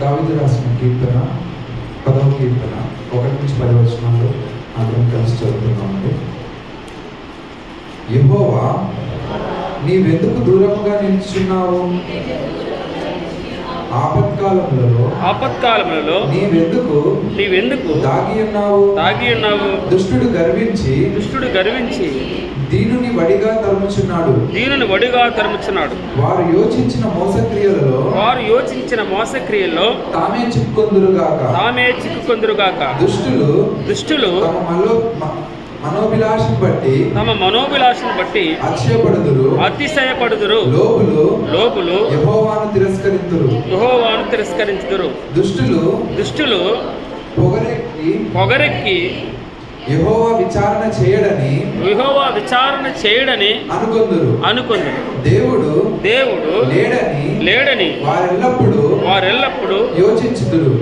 దావీదు రాసిన కీర్తన 10వ కీర్తన 1 నుంచి 10 వచనాలు అందరం కలిసి చదువుతున్నామండి. యెహోవా, నీవెందుకు దూరముగా నిలుచున్నావు? ఆపత్కాలములలో నీవెందుకు దాగి ఉన్నావు? దుష్టుడు గర్వించి దీనుని వడిగా తరుముచున్నాడు. వారు యోచించిన మోసక్రియలలో తామే చిక్కుకొందురుగాక. దుష్టులు తమ మనోభిలాషను బట్టి అతిశయపడుదురు. లోపులు యెహోవాను తిరస్కరించుదురు. దుష్టులు పొగరెక్కి యెహోవా విచారణ చేయడని అనుకొందురు. దేవుడు లేడని వారెల్లప్పుడు యోచించుదురు.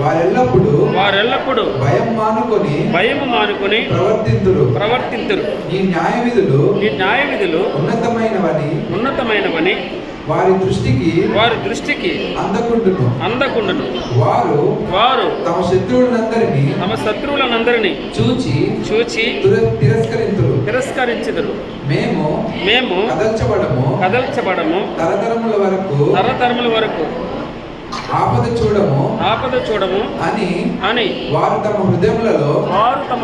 వారెల్లప్పుడు భయము మానుకొని ప్రవర్తింతురు. నీ న్యాయవిధులు ఉన్నతమైనవని వారి దృష్టికి అందకుండును. వారు తమ శత్రువులనందరినీ చూచి తిరస్కరించుదురు. మేము కదల్చబడము తరతరముల వరకు ఆపద చూడము అని వారు తమ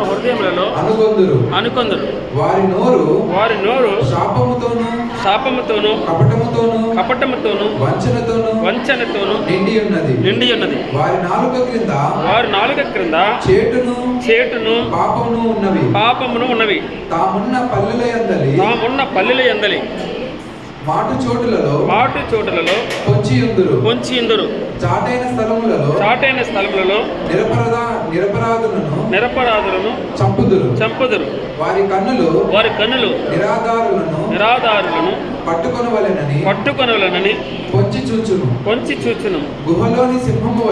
హృదయములలో అనుకొందురు. వారి నోరు శాపముతోను కపటముతోను వంచనతోను నిండి ఉన్నది. వారి నాలుక క్రింద చేటును పాపమును ఉన్నవి. తామున్న పల్లెల యందలి మాటు చోటులలో పొంచియుందురు. చాటైన స్థలములలో నిరపరాధులను చంపుదురు. వారి కన్నులు నిరాధారులను పట్టుకొనవలెనని పొంచి చూచును. గుహలోని సింహము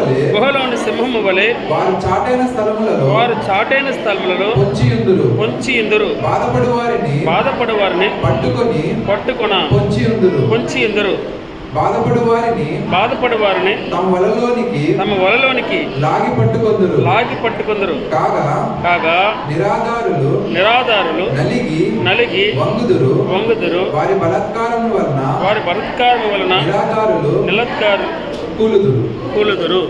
వలె వారు చాటైన స్థలములలో పొంచియుందురు. బాధపడు వారిని పట్టుకొన పొంచియుందురు. బాధపడు వారిని తమ వలలోనికి లాగి పట్టుకొందురు. కాగా నిరాధారులు నలిగి వంగుదురు. వారి బలత్కారము వలన నిలత్కారులు కూలుదురు.